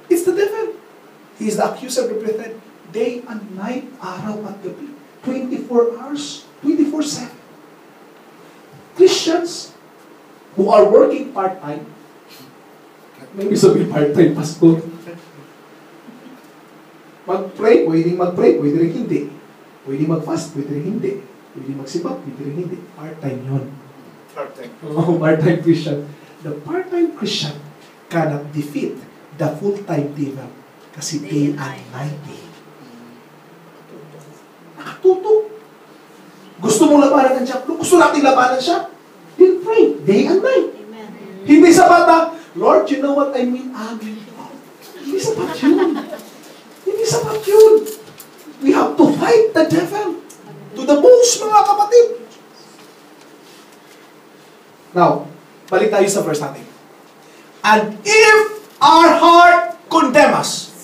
It's the devil. He is the accuser represented day and night, araw at gabi. 24 hours, 24/7. Christians who are working part-time, maybe sabihin part-time pastor, mag-pray, pwede rin hindi. Pwede mag-fast, pwede rin hindi. Pwede magsibak, pwede rin hindi. Part-time yun. Part-time. Oh, part-time Christian. The part-time Christian cannot defeat the full-time devil kasi day and night. Nakatutok. Gusto mo labanan ng diablo? Gusto natin labanan siya? Then pray, day and night. Amen. Hindi sapat na, Lord, you know what I mean? Amen. Hindi sapat yun. Hindi sapat yun. We have to fight the devil to the most, mga kapatid. Now, balik tayo sa verse natin. And if our heart condemn us,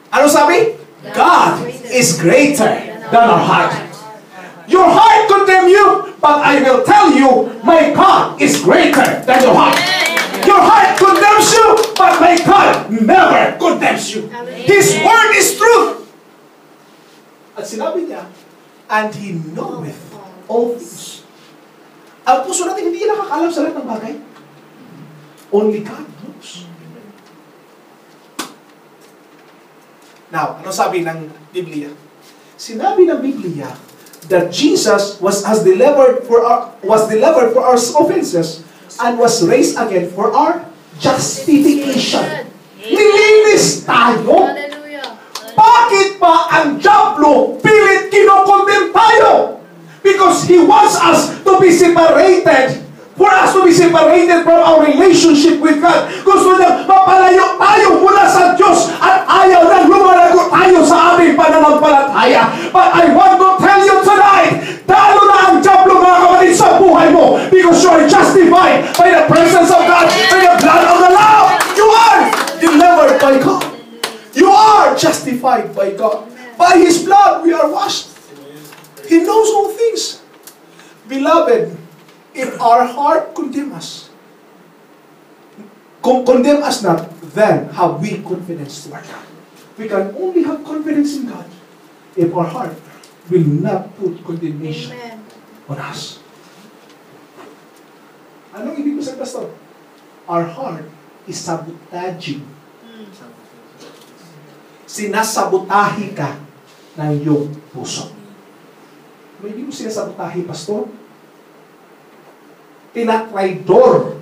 ano sabi? God is greater than our heart. Your heart condemn you, but I will tell you, my God is greater than your heart. Your heart condemns you, but my God never condemns you. His word is truth. At sinabi niya, and He knoweth all things. Ang puso natin hindi nakakaalam sa lahat ng bagay. Only God knows. Now, ano sabi ng Biblia? Sinabi ng Biblia that Jesus was delivered for our offenses and was raised again for our justification. Nilinis tayo. Bakit pa ang diablo pilit kinokondem tayo? Because he wants us to be separated. For us to be separated from our relationship with God. Gusto niya mapalayo tayo mula sa Diyos at ayaw na lumalago tayo sa aming pananampalataya. But I want to tell you tonight, talo na ang diablo, mga kapatid, sa buhay mo because you are justified by the presence of God, by the blood of the Lamb. You are delivered by God. You are justified by God. By His blood we are washed. He knows all things. Beloved, if our heart condemn us not, then have we confidence toward God. We can only have confidence in God if our heart will not put condemnation on us. Anong ibig mo sabihin, Pastor? Our heart is sabotaging. Sinasabotahi ka ng iyong puso. May ibig mo sinasabotahi, Pastor? Tinatraidor.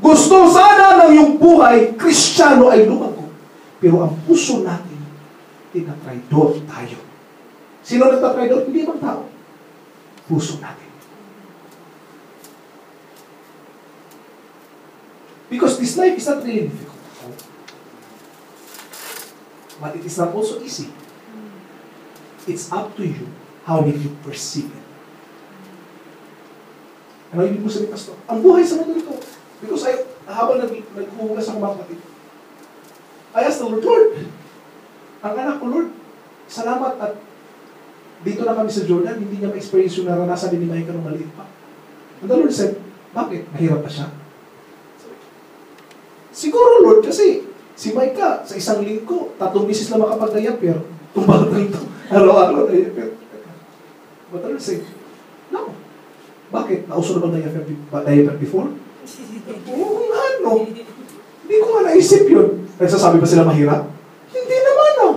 Gusto sana ng iyong buhay, Kristiyano ay lumago. Pero ang puso natin, tinatraidor tayo. Sino nagtatraidor? Hindi ibang tao. Puso natin. Because this life is not really difficult. But it is not also easy. It's up to you how did you perceive it. Ano ibig mo sabihin, Pastor? Ang buhay sa mundo nito. Because habang naghuhugas ako mga kapatid, I asked the Lord, ang anak ko, Lord, salamat at dito na kami sa Jordan, hindi niya ma-experience yung naranasan din ni Micah nung maliit pa. And the Lord said, bakit? Mahirap pa siya? Siguro, Lord, kasi si Micah, sa isang linggo, 3 bisis na makapag-diaper, tumbang ito, araw-araw diaper. But the Lord said, no. Bakit? Nauso na ba diaper before? Oo nga, no. Hindi ko nga naisip yun. Nagsasabi ba sila mahirap? Hindi naman, no.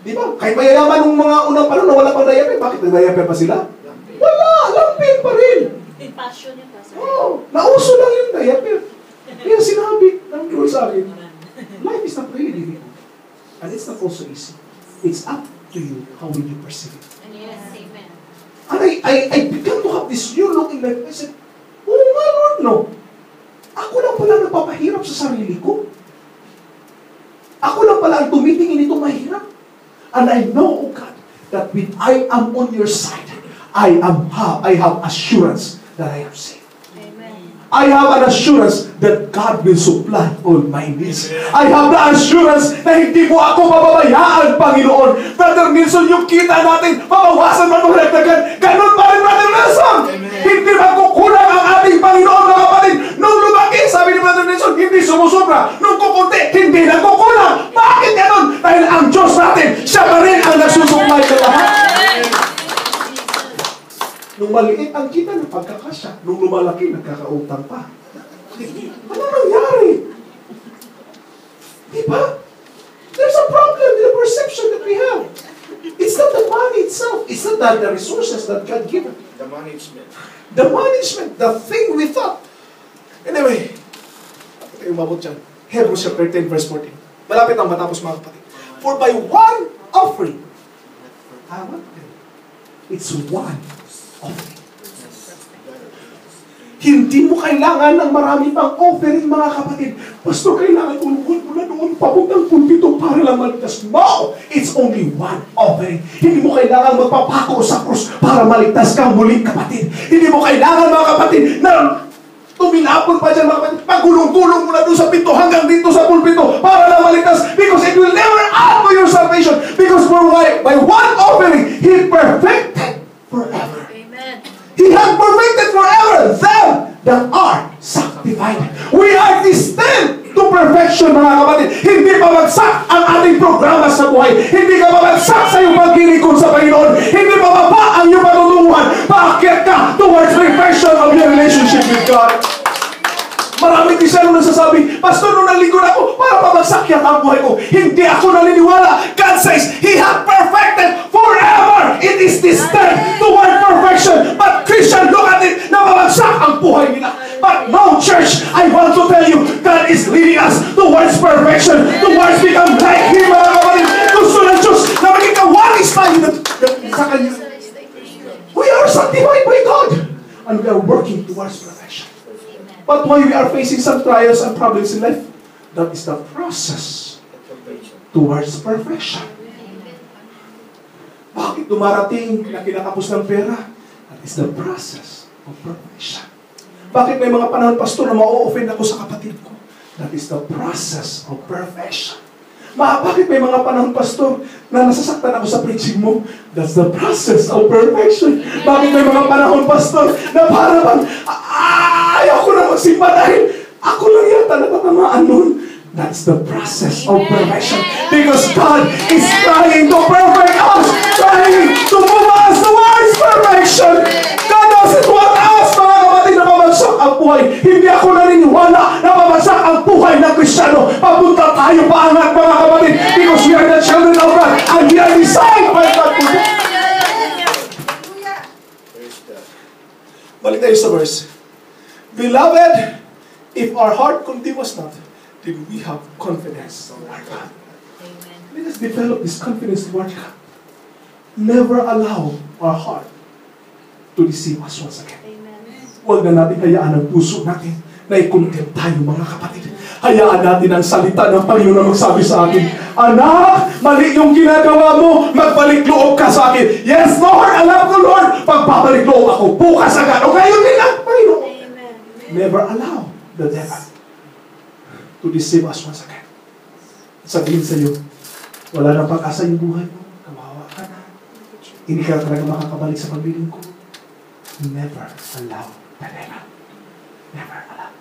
Di ba? Kahit mayayaman nung mga unang panahon na wala pang diaper, bakit nag-diaper pa sila? Wala! Lampin pa rin! Passion yun, Pastor. Oo. Nauso lang yung diaper. Kaya sinabi ng Lord sa akin, life is not really difficult. And it's not also easy. It's up to you how will you perceive it. Yes, amen. And I began to have this new look in life. I said, oh my Lord, no. Ako lang pala nagpapahirap sa sarili ko. Ako lang pala ang tumitingin itong mahirap. And I know, oh God, that when I am on your side, I have assurance that I am safe. Amen. I have an assurance that God will supply all my needs. I have the assurance na hindi mo ako pababayaan, Panginoon. Brother Nelson, yung kita natin, mabawasan man magdagdagan. Ganun pa rin, Brother Nelson. Hindi magkukulang ang ating Panginoon, mga kapatid. Nung lumaki, sabi ni Brother Nelson, hindi sumusobra. Nung kukunti, hindi nagkukulang. Bakit ganun? Dahil ang Diyos natin, siya pa rin ang nagsusupply ng lahat. Nung maliit ang kita ng pagkakasya, nung lumalaki, nagkakautang pa. Ano nangyari? Diba? There's a problem with the perception that we have. It's not the money itself. It's not the resources that God given. The management. The management, the thing we thought. Anyway, yung mabot dyan. Hebrews chapter 10 verse 14. Malapit ang matapos, mga kapatid. For by one offering, it's one offering. Hindi mo kailangan ng marami pang offering, mga kapatid. Pastor, kailangan ulukod mo na doon papuntang pulpito para lang maligtas. No! It's only one offering. Hindi mo kailangan magpapako sa krus para maligtas kang muling, kapatid. Hindi mo kailangan, mga kapatid, na tumilapon pa dyan, mga kapatid. Pagulong-gulong mo na doon sa pinto hanggang dito sa pulpito para lang maligtas. Because it will never add to your salvation. Because by one offering, He perfected forever. Amen. He has perfected forever them that are sanctified. We are destined to perfection, mga kapatid. Hindi pabagsak ang ating programa sa buhay. Hindi ka pabagsak sa iyong pagkilikod sa Panginoon. Hindi pababa ang iyong patutunguhan. Paakyat ka towards perfection of your relationship with God. Maraming Kristyano nagsasabi, Pastor, nung nalingkod ako, para pabagsak yan ang buhay ko. Hindi ako naniniwala. God says, He has perfected forever. It is destined toward perfection. But Christian, look at it, na pabagsak ang buhay nila. But no, church, I want to tell you, God is leading us towards perfection, towards become like Him, mga kapatid. Gusto ng Diyos na maging kawalis tayo sa Kanya. We are sanctified by God. And we are working towards perfection. But why we are facing some trials and problems in life, that is the process towards perfection. Bakit dumarating na kinakapos ng pera? That is the process of perfection. Bakit may mga panahon, Pastor, na ma-offend ako sa kapatid ko? That is the process of perfection. Bakit may mga panahon, Pastor, na nasasaktan ako sa preaching mo? That's the process of perfection. Bakit may mga panahon, Pastor, na parang ayaw ko na magsimba dahil ako lang yata natatamaan nun? That's the process of perfection. Because God is trying to perfect us, trying to move us towards perfection. God doesn't want us, mga kapatid, na pabagsak ang buhay. Hindi ako naniniwala na pabagsak ang buhay ng Kristiyano. Papunta tayo paangat, mga kapatid, because we are the children of God and we are designed by God to do. Balik tayo sa verse. Beloved, if our heart continues not, then we have confidence toward God. Let us develop this confidence toward God. Never allow our heart to deceive us once again. Huwag na natin hayaan ang puso natin Naikundem tayo mga kapatid. Hayaan natin ang salita ng Panginoon na magsabi sa atin, anak, mali yung ginagawa mo, magbalik loob ka sa akin. Yes, Lord, alam ko, Lord, pagpapalik loob ako, bukas agad. O ngayon din ang Panginoon. Amen. Never allow the devil to deceive us once again. Sabihin sa iyo, wala nang pag-asa yung buhay mo, kawawa ka na, hindi ka talaga makakabalik sa pagbiling ko. Never allow the devil. Never allow.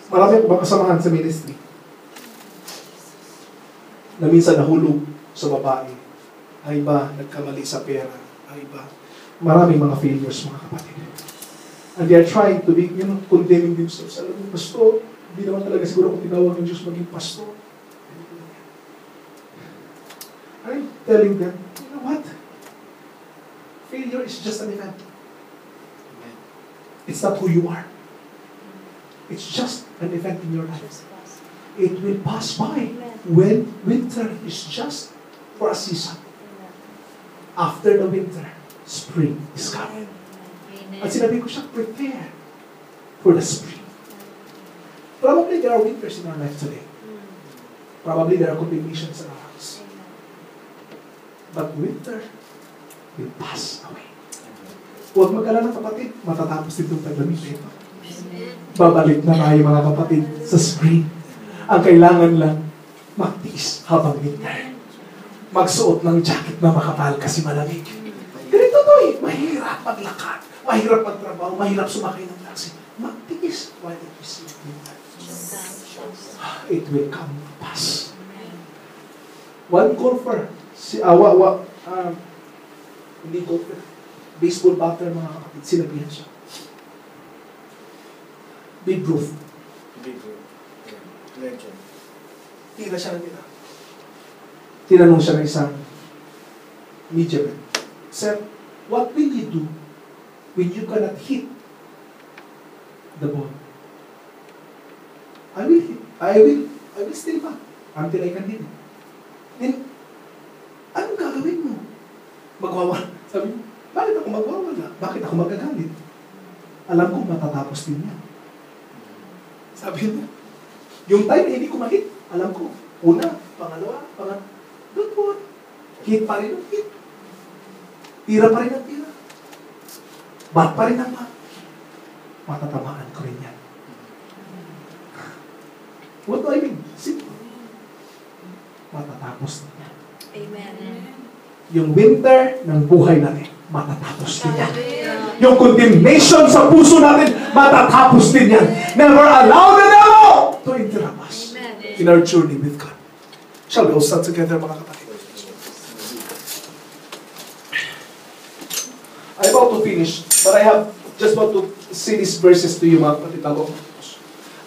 Marami akong kasamahan sa ministry na minsan nahulog sa babae. Ay iba, nagkamali sa pera. Ay iba. Maraming mga failures, mga kapatid. And they are trying to be, condemning themselves. Alam mo, pastor, hindi naman talaga siguro kung tinawag ng Diyos maging pastor. I'm telling them, you know what? Failure is just an event. It's not who you are. It's just an event in your life. It will pass by. When winter is just for a season. After the winter, spring is coming. At sinabi ko siya, prepare for the spring. Probably there are winters in our life today. Probably there are condemnations in our house. But winter will pass away. Huwag mag-alala kapatid, matatapos din itong taglamig na ito. Babalik na tayo mga kapatid sa spring. Ang kailangan lang, magtiis habang winter. Magsuot ng jacket na makapal kasi malamig. Ganito to eh, mahirap maglakad, mahirap magtrabaho, mahirap sumakay ng taxi. Magtiis while it is winter. It will come to pass. One golfer, si hindi golfer, baseball batter mga kapatid, sinabihan siya. Babe Ruth. Legend. Tira siya ng tira. Tinanong siya ng isang media man. Sir, what will you do when you cannot hit the ball? I will stay back until I can hit it. Then, anong gagawin mo? Magwawala. Sabi mo, bakit ako magwawala? Bakit ako magagalit? Alam ko matatapos din yan. Sabi mo, yung time na hindi ko ma-hit, alam ko, una, pangalawa, don't worry. Hit pa rin ang hit. Tira pa rin ang tira. Bat pa rin ang bat. Matatamaan ko rin yan. What do I mean? Simple. Matatapos din yan. Amen. Yung winter ng buhay natin, matatapos din yan. Yung condemnation sa puso natin, matatapos din yan. Never allow the devil to interrupt us in our journey with God. Shall we all stand together, mga kapatid? I'm about to finish, but I have just want to say these verses to you, mga kapatid.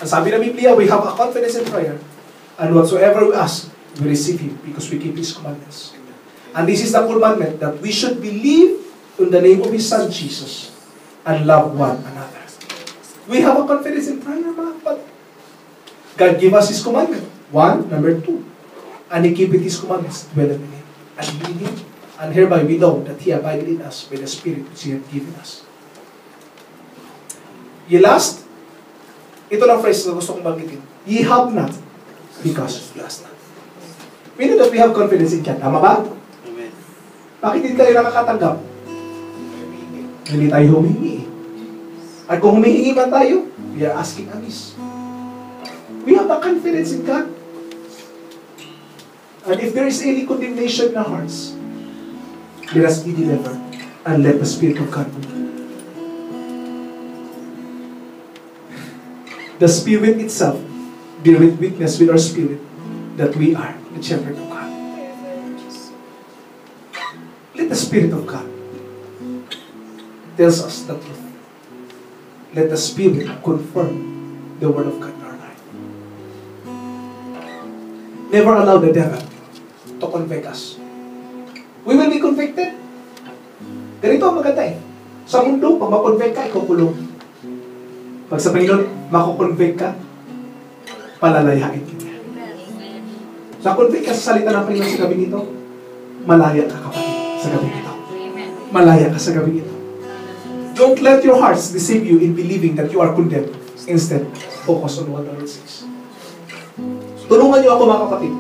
Ang sabi ng Biblia, we have a confidence in prayer, and whatsoever we ask, we receive Him because we keep His commandments. And this is the commandment, that we should believe in the name of His Son, Jesus, and love one another. We have a confidence in prayer, mga kapatid. God gave us His commandment. 1, number 2. And He keepeth His commandments, dwelleth in Him, and in Him. And hereby we know that He abideth in us by the Spirit which He hath given us. Yung last, ito lang phrase na gusto kong banggitin. Ye have not, because you ask not. We know that we have confidence in God. Tama ba? Amen. Bakit hindi tayo nakakatanggap? Hindi tayo humihingi. At kung humihingi man tayo, we are asking amiss. We have the confidence in God. And if there is any condemnation in our hearts, let us be delivered and let the Spirit of God move. The Spirit itself bear witness with our spirit that we are the shepherd of God. Let the Spirit of God tells us the truth. Let the Spirit confirm the Word of God in our life. Never allow the devil to convict us. We will be convicted. Ganito ang maganda eh. Sa mundo, pag makonvict ka, ikukulong. Pag sa Panginoon, makukonvict ka, palalayain kita. Sa convict ka sa salita ng Panginoon sa gabi nito, malaya ka kapatid sa gabi nito. Malaya ka sa gabi nito. Don't let your hearts deceive you in believing that you are condemned. Instead, focus on what the Lord says. Tulungan niyo ako mga kapatid.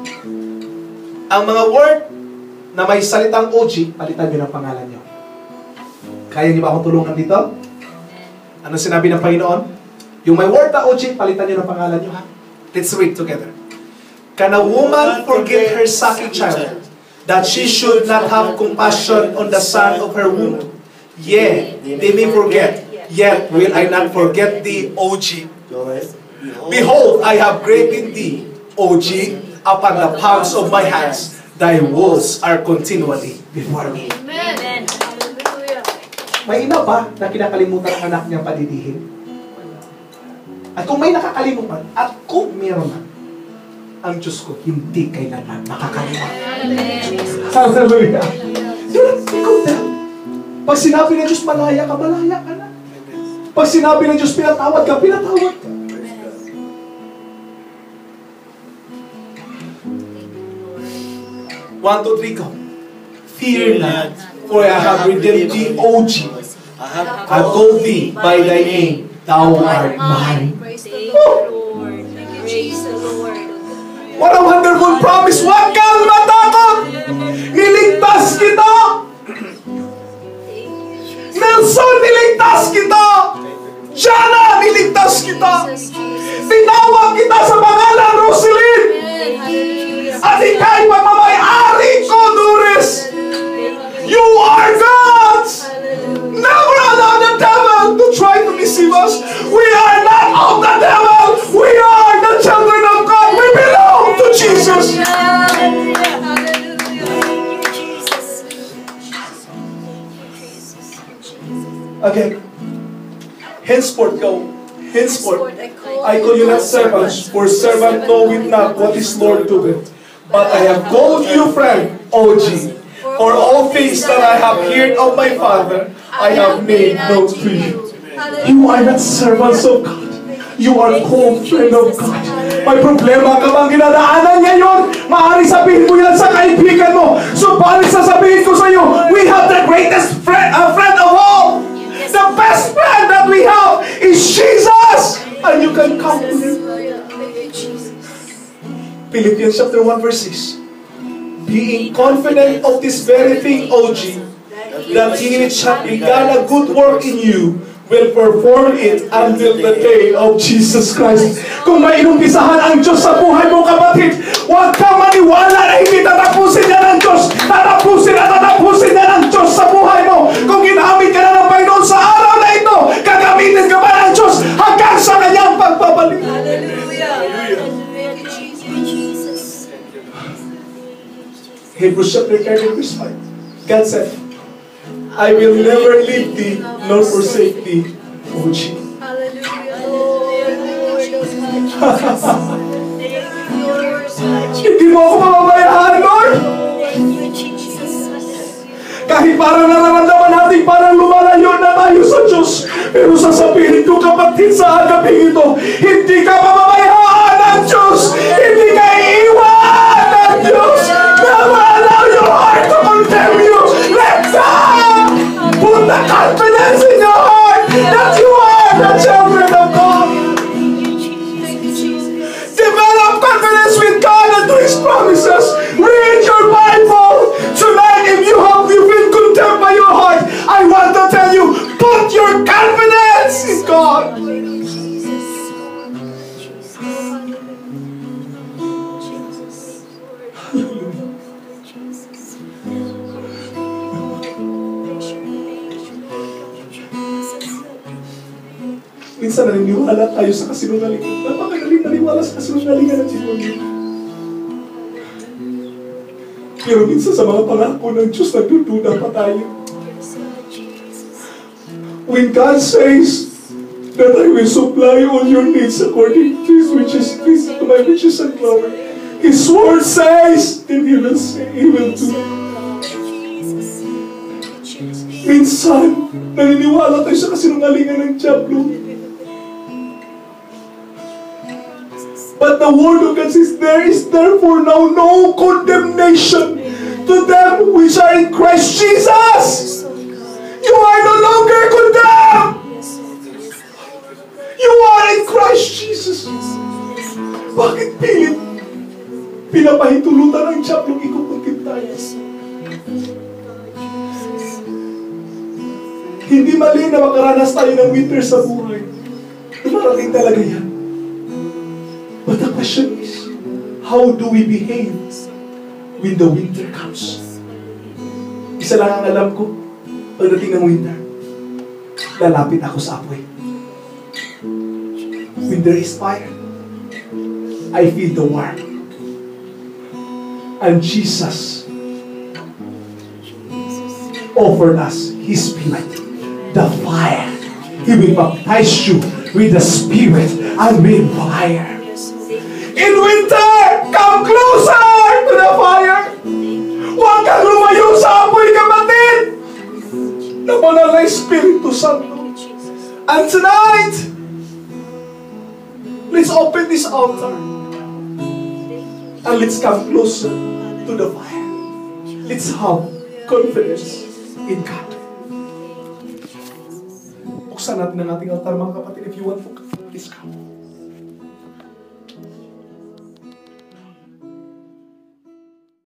Ang mga word na may salitang OG, palitan niyo ng pangalan niyo. Kaya niyo ba akong tulungan dito? Ano sinabi ng Panginoon? Yung may word na OG, palitan niyo ng pangalan niyo ha. Let's read together. Can a woman forget her sucking child, that she should not have compassion on the son of her womb? Yea, they may forget, yet will I not forget thee, OG. Behold, I have graven thee, OG, upon the palms of my hands. Thy walls are continually before me. Amen. Hallelujah. May ina ba na kinakalimutan ang anak niyang padidihin? At kung may nakakalimutan, at kung meron na, ang Diyos ko, hindi kailanman makakalimutan. Hallelujah. Do not think of that. Pag sinabi ng Diyos, malaya ka na. Pag sinabi ng Diyos, pinatawad ka. 1, 2, 3, go. Fear not, for I have redeemed thee, OG. I call thee by thy name, thou art mine. Praise the Lord. Praise the Lord. What a wonderful promise! Huwag kang matakot! Niligtas kita! Nelson, niligtas kita! Jana, niligtas kita! Tinawag kita sa pangalan, Roselyn! At ika'y pamamayari ko, Doris! You are God's! Never allow the devil to try to deceive us. We are not of the devil! We are the children of God! We belong to Jesus! Okay. Henceforth go. Henceforth, I call you not servants, for servant knoweth not what his Lord doeth. But I have called you friend, OG. For all things that I have heard of my Father, I have made known to you. You are not servants of God. You are called friend of God. May problema ka bang ginadaanan ngayon? Maaari sabihin mo yan sa kaibigan mo. Subalit sasabihin ko sa iyo, we have the greatest friend of all. The best friend that we have is Jesus. And you can come to Him. Philippians chapter 1 verse 6. Being confident of this very thing, OG, that He which hath begun a good work in you will perform it until the day of Jesus Christ. Kung may inumpisahan ang Diyos sa buhay mo, kapatid, huwag kang maniwala na hindi tatapusin niya ng Diyos. Tatapusin niya ng Diyos sa buhay mo. Kung ginamit ka na ng Panginoon sa araw na ito, gagamitin ka ba ng Diyos hanggang sa kanyang pagbabalik. Hallelujah. Hebrews chapter 13 verse 5. God said, I will never leave thee nor forsake thee, OG. Hindi mo ako mamamayaan, Lord. Kahit parang nararamdaman natin parang lumalayo na tayo sa Diyos. Pero sasabihin ko, kapatid, sa agaping ito, hindi ka mamamayaan ng Diyos. Hindi ka iiwan ng Diyos. Never allow your heart to condemn you. Let God put the confidence in your heart that you are the children of God. Develop confidence with God and to His promises. Read your Bible. Tonight, if you been condemned by your heart, I want to tell you, put your confidence in God. Minsan naniniwala tayo sa kasinungalingan. Napakagaling naniwala sa kasinungalingan ng demonyo. Pero minsan sa mga pangako ng Diyos, nagdududa pa tayo. When God says that I will supply all your needs according to His riches, to my riches and glory, His word says that He will do. Minsan, naniniwala tayo sa kasinungalingan ng Diablo. But the word of God says, there is therefore now no condemnation to them which are in Christ Jesus. You are no longer condemned. Bakit pilit? Pinapahintulutan ang Diyab yung ikukutin tayo. Hindi mali na makaranas tayo ng winter sa buhay. Dumarating talaga yan. But the question is, how do we behave when the winter comes? Isa lang ang alam ko, pagdating ng winter, lalapit ako sa apoy. When there is fire, I feel the warmth. And Jesus offered us His Spirit, the fire. He will baptize you with the Spirit and with fire. In winter, come closer to the fire. Huwag kang lumayo sa apoy, kapatid. Na banal na Espiritu Santo. And tonight, let's open this altar. And let's come closer to the fire. Let's have confidence in God. Buksan natin ang ating altar, mga kapatid. If you want to, please come.